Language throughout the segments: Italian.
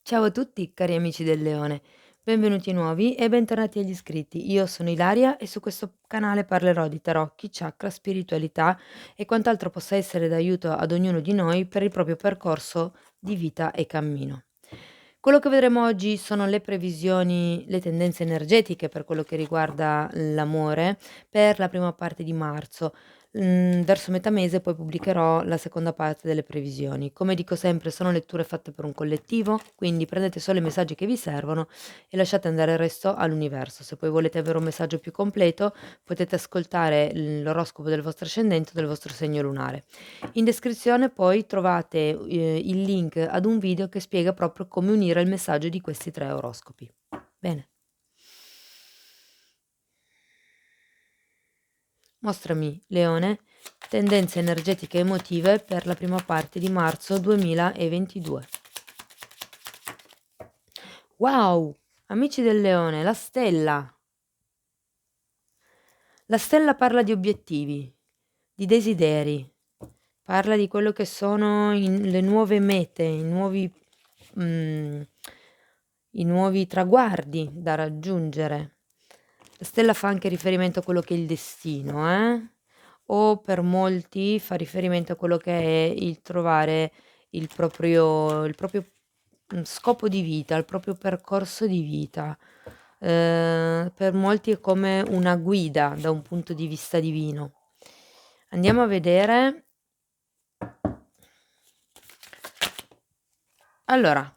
Ciao a tutti cari amici del leone, benvenuti nuovi e bentornati agli iscritti. Io sono Ilaria e su questo canale parlerò di tarocchi, chakra, spiritualità e quant'altro possa essere d'aiuto ad ognuno di noi per il proprio percorso di vita e cammino. Quello che vedremo oggi sono le previsioni, le tendenze energetiche per quello che riguarda l'amore per la prima parte di marzo. Verso metà mese poi pubblicherò la seconda parte delle previsioni. Come dico sempre, sono letture fatte per un collettivo, quindi prendete solo i messaggi che vi servono e lasciate andare il resto all'universo. Se poi volete avere un messaggio più completo, potete ascoltare l'oroscopo del vostro ascendente o del vostro segno lunare. In descrizione poi trovate il link ad un video che spiega proprio come unire il messaggio di questi 3 oroscopi. Bene. Mostrami, Leone, tendenze energetiche emotive per la prima parte di marzo 2022. Wow! Amici del Leone, la stella. La stella parla di obiettivi, di desideri, parla di quello che sono le nuove mete, i nuovi traguardi da raggiungere. La stella fa anche riferimento a quello che è il destino, o per molti fa riferimento a quello che è il trovare il proprio scopo di vita, il proprio percorso di vita. Per molti è come una guida da un punto di vista divino. Andiamo a vedere. Allora,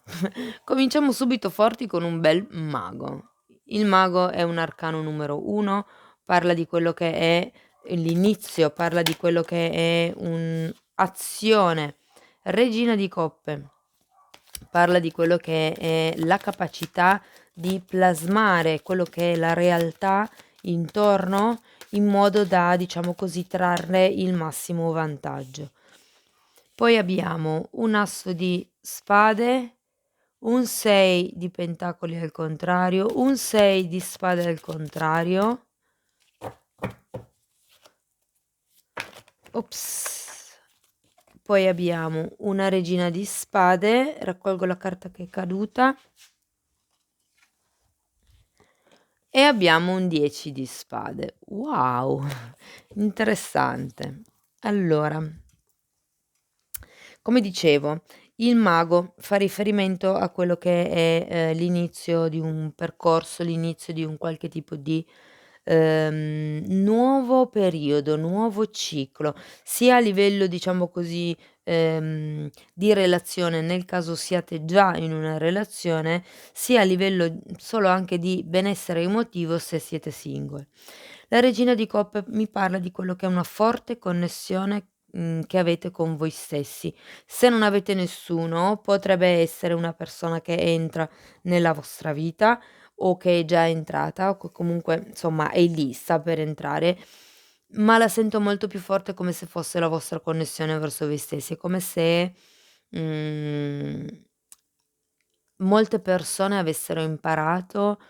cominciamo subito forti con un bel mago. Il mago è un arcano numero 1, parla di quello che è l'inizio, parla di quello che è un'azione. Regina di coppe, parla di quello che è la capacità di plasmare quello che è la realtà intorno in modo da, diciamo così, trarre il massimo vantaggio. Poi abbiamo un asso di spade, un 6 di pentacoli al contrario, un 6 di spade al contrario. Ops. Poi abbiamo una regina di spade, raccolgo la carta che è caduta. E abbiamo un 10 di spade. Wow, interessante. Allora, come dicevo, il mago fa riferimento a quello che è l'inizio di un percorso, l'inizio di un qualche tipo di nuovo periodo, nuovo ciclo, sia a livello, diciamo così, di relazione, nel caso siate già in una relazione, sia a livello solo anche di benessere emotivo se siete single. La regina di coppe mi parla di quello che è una forte connessione, che avete con voi stessi. Se non avete nessuno, potrebbe essere una persona che entra nella vostra vita o che è già entrata o che comunque, insomma, è lì, sta per entrare, ma la sento molto più forte come se fosse la vostra connessione verso voi stessi. È come se, mhmm, molte persone avessero imparato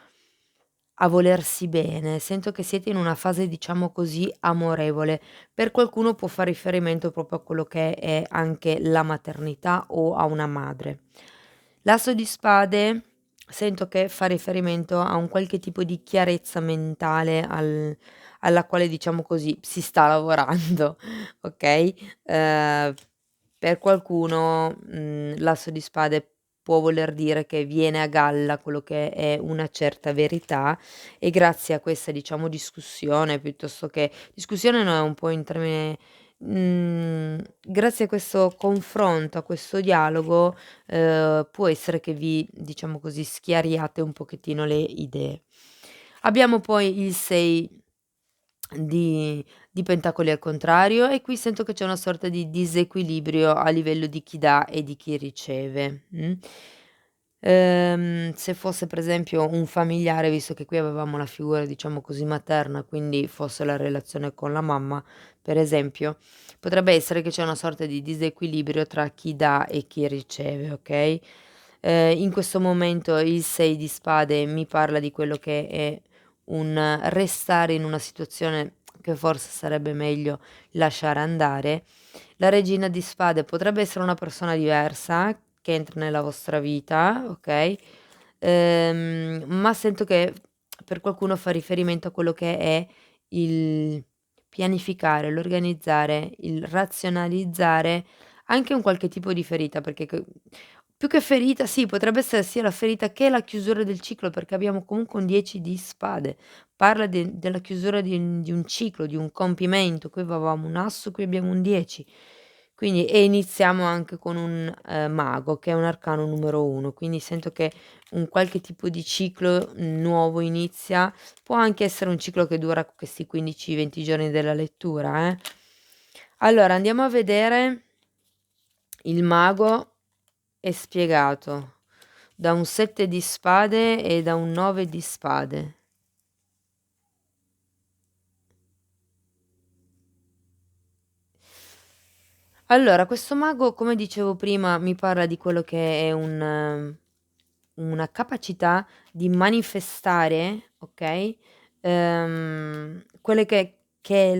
a volersi bene. Sento che siete in una fase, diciamo così, amorevole. Per qualcuno può far riferimento proprio a quello che è anche la maternità o a una madre. L'asso di spade sento che fa riferimento a un qualche tipo di chiarezza mentale alla quale, diciamo così, si sta lavorando, okay? Per qualcuno, l'asso di spade può voler dire che viene a galla quello che è una certa verità e grazie a questa, diciamo, discussione piuttosto che discussione no, è un po' in termine grazie a questo confronto, a questo dialogo, può essere che vi, diciamo così, schiariate un pochettino le idee. Abbiamo poi il 6 di pentacoli al contrario e qui sento che c'è una sorta di disequilibrio a livello di chi dà e di chi riceve, se fosse per esempio un familiare, visto che qui avevamo la figura diciamo così materna, quindi fosse la relazione con la mamma, per esempio, potrebbe essere che c'è una sorta di disequilibrio tra chi dà e chi riceve, okay? In questo momento il 6 di spade mi parla di quello che è un restare in una situazione che forse sarebbe meglio lasciare andare. La regina di spade potrebbe essere una persona diversa che entra nella vostra vita, okay, ma sento che per qualcuno fa riferimento a quello che è il pianificare, l'organizzare, il razionalizzare anche un qualche tipo di ferita, perché più che ferita sì, potrebbe essere sia la ferita che la chiusura del ciclo, perché abbiamo comunque un 10 di spade. Parla della chiusura di un ciclo, di un compimento. Qui avevamo un asso, qui abbiamo un 10. Quindi iniziamo anche con un, mago, che è un arcano numero 1, quindi sento che un qualche tipo di ciclo nuovo inizia. Può anche essere un ciclo che dura questi 15, 20 giorni della lettura, eh. Allora andiamo a vedere il mago è spiegato da un 7 di spade e da un 9 di spade. Allora, questo mago, come dicevo prima, mi parla di quello che è una capacità di manifestare, okay, quelle che è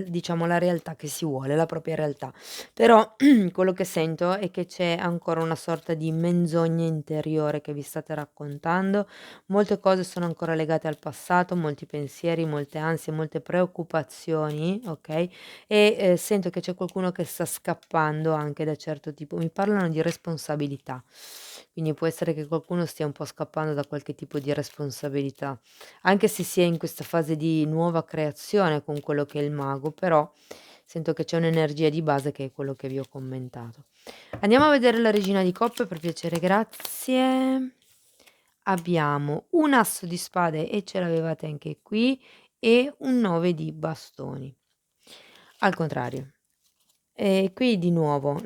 diciamo la realtà che si vuole, la propria realtà. Però quello che sento è che c'è ancora una sorta di menzogna interiore che vi state raccontando, molte cose sono ancora legate al passato, molti pensieri, molte ansie, molte preoccupazioni, okay, sento che c'è qualcuno che sta scappando anche da certo tipo mi parlano di responsabilità, quindi può essere che qualcuno stia un po' scappando da qualche tipo di responsabilità, anche se si è in questa fase di nuova creazione con quello che è il mago, però sento che c'è un'energia di base che è quello che vi ho commentato. Andiamo a vedere la regina di coppe per piacere, grazie. Abbiamo un asso di spade e ce l'avevate anche qui e un 9 di bastoni. Al contrario. E qui di nuovo,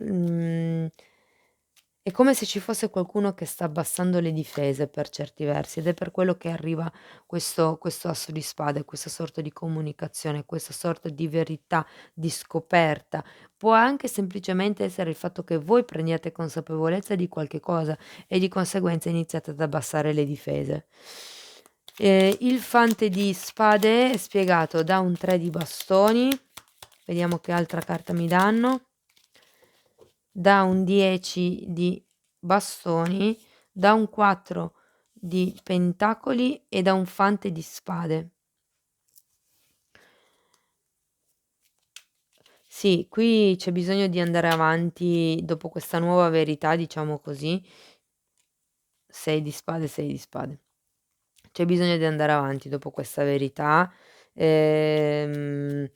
è come se ci fosse qualcuno che sta abbassando le difese per certi versi ed è per quello che arriva questo asso di spade, questa sorta di comunicazione, questa sorta di verità, di scoperta. Può anche semplicemente essere il fatto che voi prendiate consapevolezza di qualche cosa e di conseguenza iniziate ad abbassare le difese. Il fante di spade è spiegato da un 3 di bastoni, vediamo che altra carta mi danno, da un 10 di bastoni, da un 4 di pentacoli e da un fante di spade. Sì, qui c'è bisogno di andare avanti dopo questa nuova verità, diciamo così. 6 di spade, 6 di spade. C'è bisogno di andare avanti dopo questa verità. Ehm,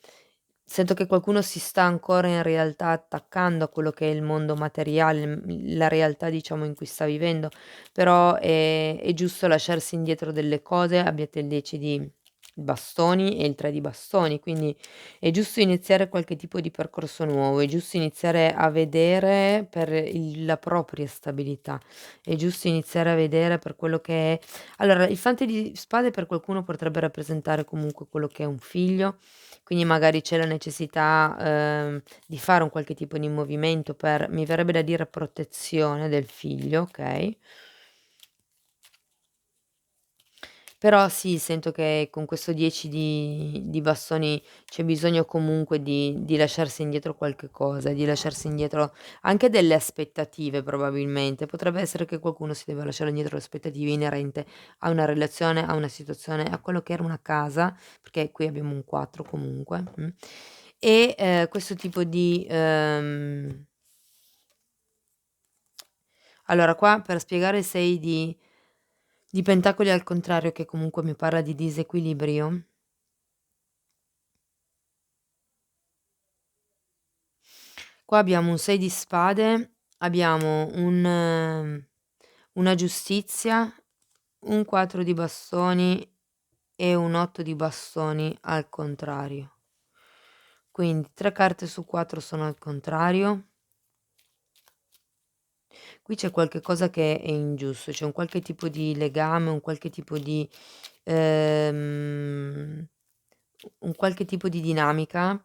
Sento che qualcuno si sta ancora in realtà attaccando a quello che è il mondo materiale, la realtà diciamo in cui sta vivendo, però è giusto lasciarsi indietro delle cose, abbiate il 10 di bastoni e il 3 di bastoni, quindi è giusto iniziare qualche tipo di percorso nuovo, è giusto iniziare a vedere per la propria stabilità, è giusto iniziare a vedere per quello che è allora, il fante di spade per qualcuno potrebbe rappresentare comunque quello che è un figlio, quindi magari c'è la necessità, di fare un qualche tipo di movimento per, mi verrebbe da dire, protezione del figlio, okay? Però sì, sento che con questo 10 di bastoni c'è bisogno comunque di lasciarsi indietro qualche cosa, di lasciarsi indietro anche delle aspettative probabilmente. Potrebbe essere che qualcuno si deve lasciare indietro le aspettative inerente a una relazione, a una situazione, a quello che era una casa, perché qui abbiamo un 4 comunque, e, questo tipo di, allora qua per spiegare il 6 di pentacoli al contrario, che comunque mi parla di disequilibrio. Qua abbiamo un 6 di spade, abbiamo una giustizia, un 4 di bastoni e un 8 di bastoni al contrario. Quindi 3 carte su 4 sono al contrario. Qui c'è qualche cosa che è ingiusto, c'è un qualche tipo di legame, ehm, un qualche tipo di dinamica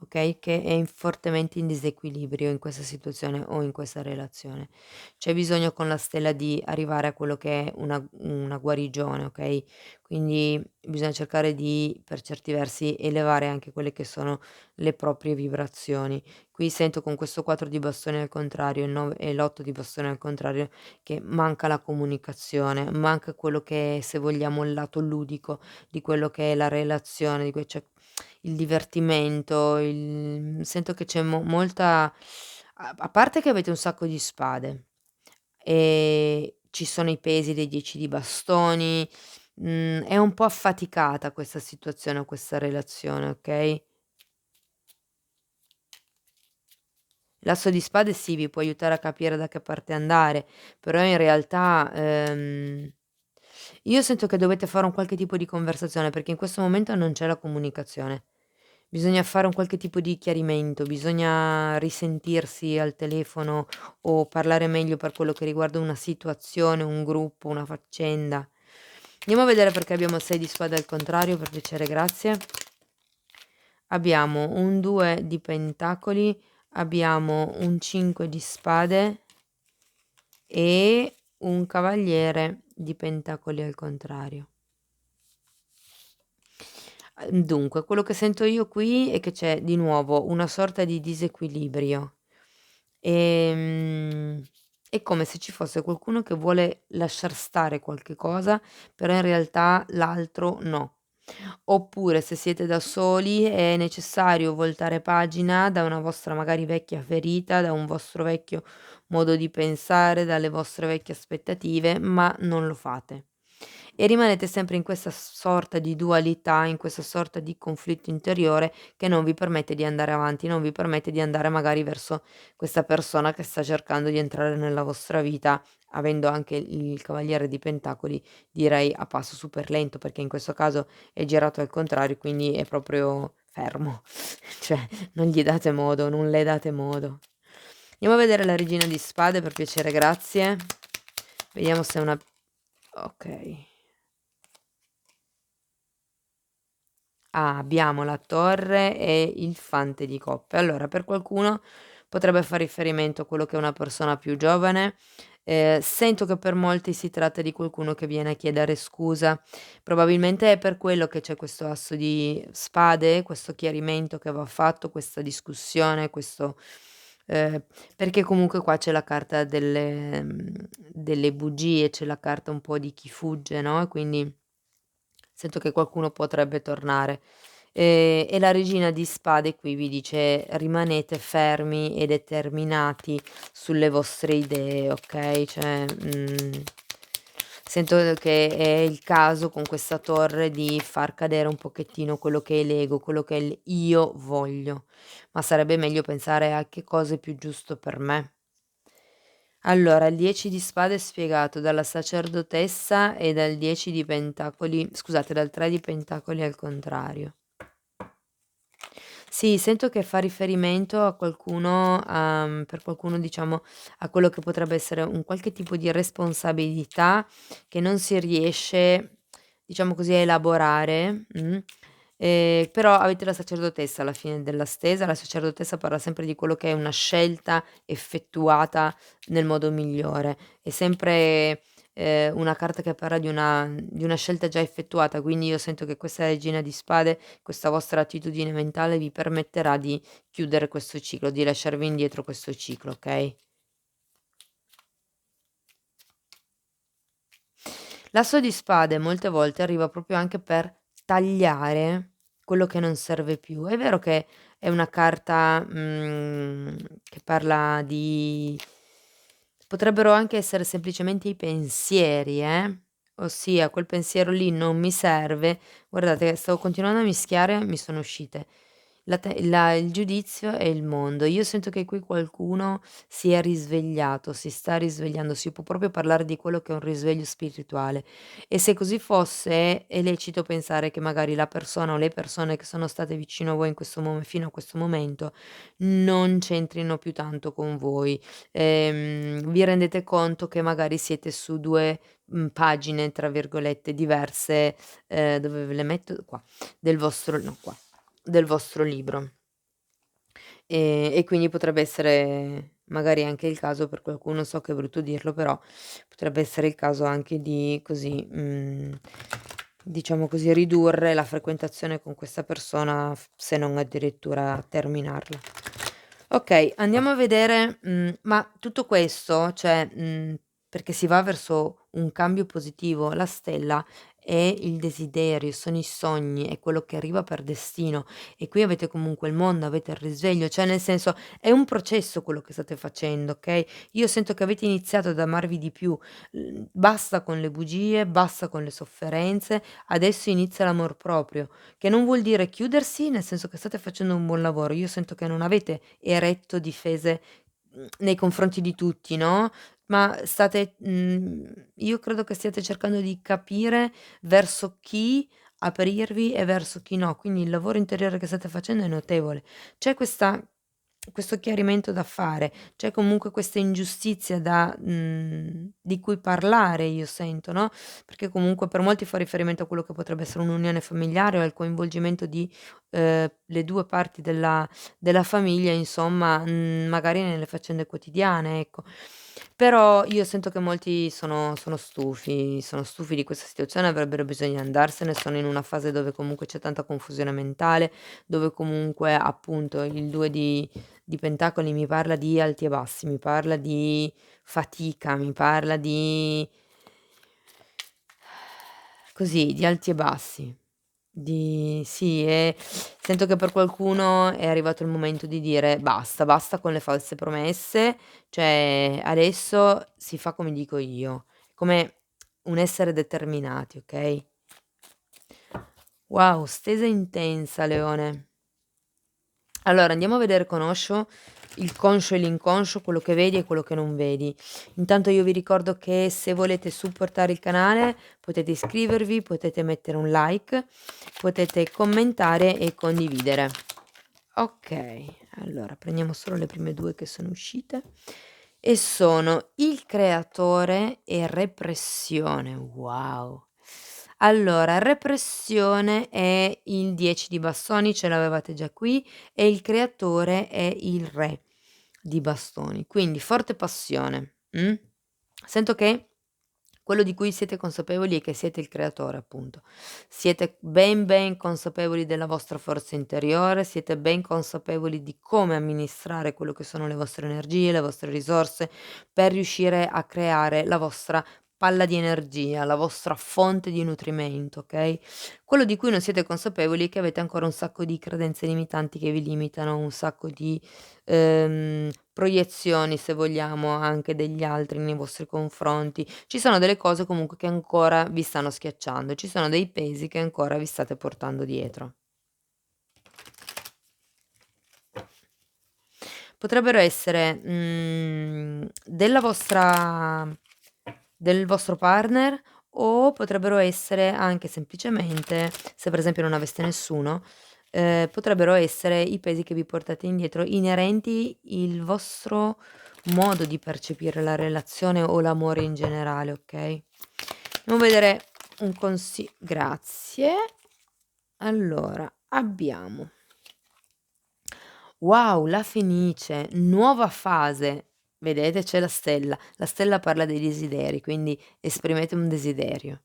okay, che è in fortemente in disequilibrio in questa situazione o in questa relazione. C'è bisogno con la stella di arrivare a quello che è una guarigione, okay, quindi bisogna cercare di, per certi versi, elevare anche quelle che sono le proprie vibrazioni. Qui sento con questo 4 di bastoni al contrario, il 9 e l'8 di bastoni al contrario, che manca la comunicazione, manca quello che è, se vogliamo, il lato ludico di quello che è la relazione, di que cioè il divertimento, sento che c'è molta, a parte che avete un sacco di spade, ci sono i pesi dei 10 di bastoni, è un po' affaticata questa situazione o questa relazione, okay? L'asso di spade sì, vi può aiutare a capire da che parte andare, però in realtà, io sento che dovete fare un qualche tipo di conversazione, perché in questo momento non c'è la comunicazione. Bisogna fare un qualche tipo di chiarimento, bisogna risentirsi al telefono o parlare meglio per quello che riguarda una situazione, un gruppo, una faccenda. Andiamo a vedere perché abbiamo il 6 di spade al contrario, per piacere, grazie. Abbiamo un 2 di pentacoli, abbiamo un 5 di spade e un cavaliere di pentacoli al contrario. Dunque, quello che sento io qui è che c'è di nuovo una sorta di disequilibrio. Ehm, è come se ci fosse qualcuno che vuole lasciar stare qualche cosa, però in realtà l'altro no. Oppure se siete da soli è necessario voltare pagina da una vostra magari vecchia ferita, da un vostro vecchio modo di pensare, dalle vostre vecchie aspettative, ma non lo fate. E rimanete sempre in questa sorta di dualità, in questa sorta di conflitto interiore che non vi permette di andare avanti, non vi permette di andare magari verso questa persona che sta cercando di entrare nella vostra vita, avendo anche il cavaliere di pentacoli, direi a passo super lento, perché in questo caso è girato al contrario, quindi è proprio fermo, cioè non gli date modo, non le date modo. Andiamo a vedere la regina di spade, per piacere, grazie. Vediamo se è una, okay. Ah, abbiamo la torre e il fante di coppe. Allora, per qualcuno potrebbe far riferimento a quello che è una persona più giovane. Sento che per molti si tratta di qualcuno che viene a chiedere scusa. Probabilmente è per quello che c'è questo asso di spade, questo chiarimento che va fatto, questa discussione, questo, ehm, perché comunque qua c'è la carta delle bugie, c'è la carta un po' di chi fugge, no, e quindi sento che qualcuno potrebbe tornare. E la regina di spade qui vi dice: "Rimanete fermi e determinati sulle vostre idee", okay, cioè, sento che è il caso con questa torre di far cadere un pochettino quello che è l'ego, quello che è il "io voglio", ma sarebbe meglio pensare a che cosa è più giusto per me. Allora, il 10 di spade è spiegato dalla sacerdotessa e dal 10 di pentacoli, scusate, dal 3 di pentacoli al contrario. Sì, sento che fa riferimento a qualcuno, per qualcuno diciamo a quello che potrebbe essere un qualche tipo di responsabilità che non si riesce, diciamo così, a elaborare, però avete la sacerdotessa alla fine della stesa. La sacerdotessa parla sempre di quello che è una scelta effettuata nel modo migliore. È sempre, una carta che parla di una scelta già effettuata, quindi io sento che questa regina di spade, questa vostra attitudine mentale vi permetterà di chiudere questo ciclo, di lasciarvi indietro questo ciclo, okay? L'asso di spade molte volte arriva proprio anche per tagliare quello che non serve più. È vero che è una carta, che parla di, potrebbero anche essere semplicemente i pensieri, ossia quel pensiero lì non mi serve. Guardate, stavo continuando a mischiare, mi sono uscite. Il giudizio e il mondo. Io sento che qui qualcuno si è risvegliato, si sta risvegliando, si può proprio parlare di quello che è un risveglio spirituale. E se così fosse, è lecito pensare che magari la persona o le persone che sono state vicino a voi in questo fino a questo momento non c'entrino più tanto con voi. Vi rendete conto che magari siete su 2, "pagine" tra virgolette diverse, dove ve le metto? Qua, del vostro, no, qua, del vostro libro. E quindi potrebbe essere magari anche il caso per qualcuno, so che è brutto dirlo, però potrebbe essere il caso anche di così, diciamo così, ridurre la frequentazione con questa persona, se non addirittura terminarla. Okay, andiamo a vedere, ma tutto questo, cioè, perché si va verso un cambio positivo, la stella è il desiderio, sono i sogni, è quello che arriva per destino e qui avete comunque il mondo, avete il risveglio, cioè nel senso è un processo quello che state facendo, okay, io sento che avete iniziato ad amarvi di più, basta con le bugie, basta con le sofferenze, adesso inizia l'amor proprio, che non vuol dire chiudersi, nel senso che state facendo un buon lavoro. Io sento che non avete eretto difese, nei confronti di tutti, no, ma state io credo che stiate cercando di capire verso chi aprirvi e verso chi no, quindi il lavoro interiore che state facendo è notevole. C'è questo chiarimento da fare, c'è comunque questa ingiustizia di cui parlare io sento, no, perché comunque per molti fa riferimento a quello che potrebbe essere un'unione familiare o al coinvolgimento di, le 2 parti della famiglia insomma, magari nelle faccende quotidiane, ecco. Però io sento che molti sono stufi di questa situazione, avrebbero bisogno di andarsene, sono in una fase dove comunque c'è tanta confusione mentale, dove comunque appunto il 2 di pentacoli mi parla di alti e bassi, mi parla di fatica, mi parla di così, di alti e bassi. Di sì, e sento che per qualcuno è arrivato il momento di dire: "Basta, basta con le false promesse, cioè adesso si fa come dico io." Come un essere determinati, okay? Wow, stesa intensa Leone. Allora andiamo a vedere il conscio e l'inconscio, quello che vedi e quello che non vedi. Intanto io vi ricordo che se volete supportare il canale potete iscrivervi, potete mettere un like, potete commentare e condividere. Okay, allora prendiamo solo le prime 2 che sono uscite e sono il creatore e repressione. Wow! Allora, repressione è il 10 di bastoni, ce l'avevate già qui, e il creatore è il re di bastoni, quindi forte passione, Sento che quello di cui siete consapevoli è che siete il creatore, appunto. Siete ben, ben consapevoli della vostra forza interiore, siete ben consapevoli di come amministrare quello che sono le vostre energie, le vostre risorse, per riuscire a creare la vostra palla di energia, la vostra fonte di nutrimento, okay? Quello di cui non siete consapevoli è che avete ancora un sacco di credenze limitanti che vi limitano, un sacco di, proiezioni, se vogliamo, anche degli altri nei vostri confronti. Ci sono delle cose comunque che ancora vi stanno schiacciando, ci sono dei pesi che ancora vi state portando dietro. Potrebbero essere, del vostro partner o potrebbero essere anche semplicemente, se per esempio non aveste nessuno, potrebbero essere i pesi che vi portate indietro inerenti il vostro modo di percepire la relazione o l'amore in generale, okay? Andiamo a vedere grazie. Allora, abbiamo wow, la Fenice, nuova fase. Vedete c'è la stella parla dei desideri, quindi esprimete un desiderio.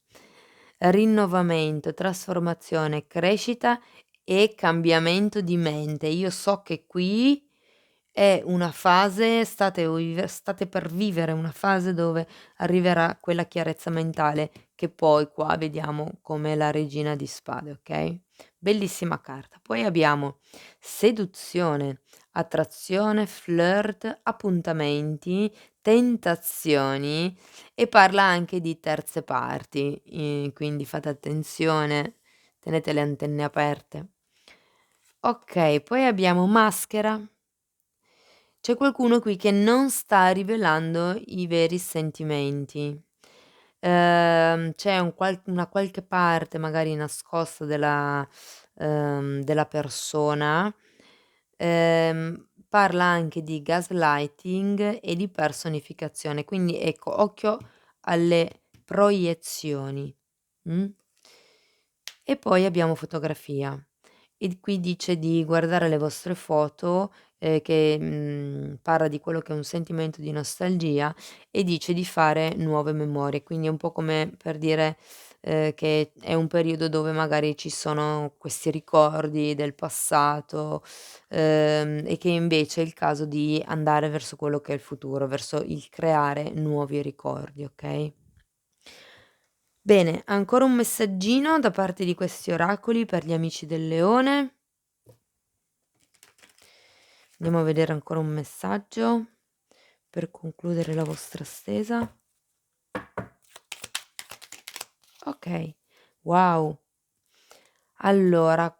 Rinnovamento, trasformazione, crescita e cambiamento di mente. Io so che qui è una fase state per vivere una fase dove arriverà quella chiarezza mentale che poi qua vediamo come la regina di spade, okay, bellissima carta. Poi abbiamo seduzione, attrazione, flirt, appuntamenti, tentazioni e parla anche di terze parti, quindi fate attenzione, tenete le antenne aperte. Okay, poi abbiamo maschera. C'è qualcuno qui che non sta rivelando i veri sentimenti. C'è una qualche parte magari nascosta della persona, parla anche di gaslighting e di personificazione, quindi ecco, occhio alle proiezioni, mh? E poi abbiamo fotografia. e qui dice di guardare le vostre foto, che, parla di quello che è un sentimento di nostalgia e dice di fare nuove memorie. Quindi è un po' come per dire, che è un periodo dove magari ci sono questi ricordi del passato, e che invece è il caso di andare verso quello che è il futuro, verso il creare nuovi ricordi, okay? Bene, ancora un messaggino da parte di questi oracoli per gli amici del leone. Andiamo a vedere ancora un messaggio per concludere la vostra stesa. Okay, wow. Allora,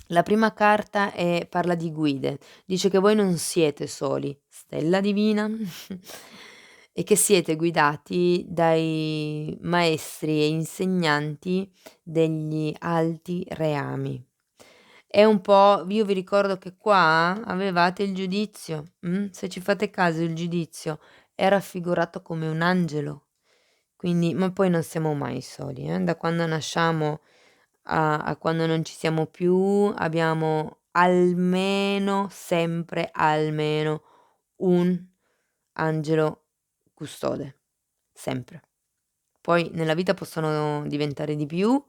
la prima carta parla di guide, dice che voi non siete soli, stella divina, e che siete guidati dai maestri e insegnanti degli alti reami. È un po' io vi ricordo che qua avevate il giudizio, se ci fate caso il giudizio è raffigurato come un angelo, quindi ma poi non siamo mai soli, da quando nasciamo a quando non ci siamo più abbiamo almeno, sempre almeno un angelo custode, sempre. Poi nella vita possono diventare di più,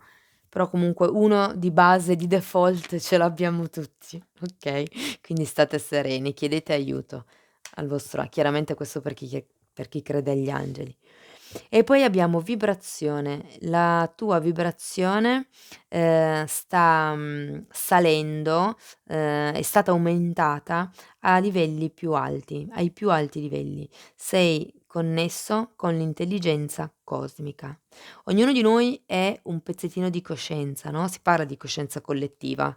però comunque uno di base, di default ce l'abbiamo tutti, okay? Quindi state sereni, chiedete aiuto al vostro chiaramente questo per chi crede agli angeli. E poi abbiamo vibrazione. La tua vibrazione, sta, salendo, è stata aumentata a livelli più alti, ai più alti livelli. Sei connesso con l'intelligenza cosmica. Ognuno di noi è un pezzettino di coscienza, no, si parla di coscienza collettiva,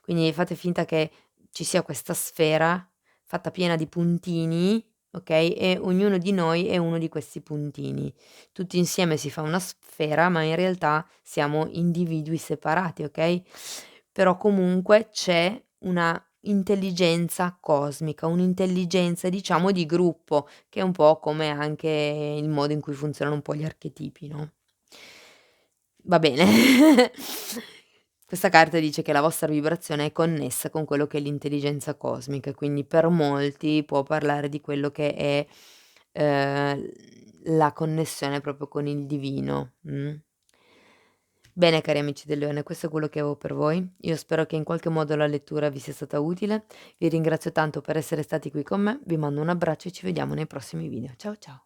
quindi fate finta che ci sia questa sfera fatta piena di puntini, okay, e ognuno di noi è uno di questi puntini. Tutti insieme si fa una sfera, ma in realtà siamo individui separati, okay, però comunque c'è una intelligenza cosmica, un'intelligenza diciamo di gruppo, che è un po' come anche il modo in cui funzionano un po' gli archetipi, no? Va bene. Questa carta dice che la vostra vibrazione è connessa con quello che è l'intelligenza cosmica, quindi per molti può parlare di quello che è, ehm, la connessione proprio con il divino, Bene cari amici del leone, questo è quello che avevo per voi. Io spero che in qualche modo la lettura vi sia stata utile. Vi ringrazio tanto per essere stati qui con me, vi mando un abbraccio e ci vediamo nei prossimi video. Ciao, ciao.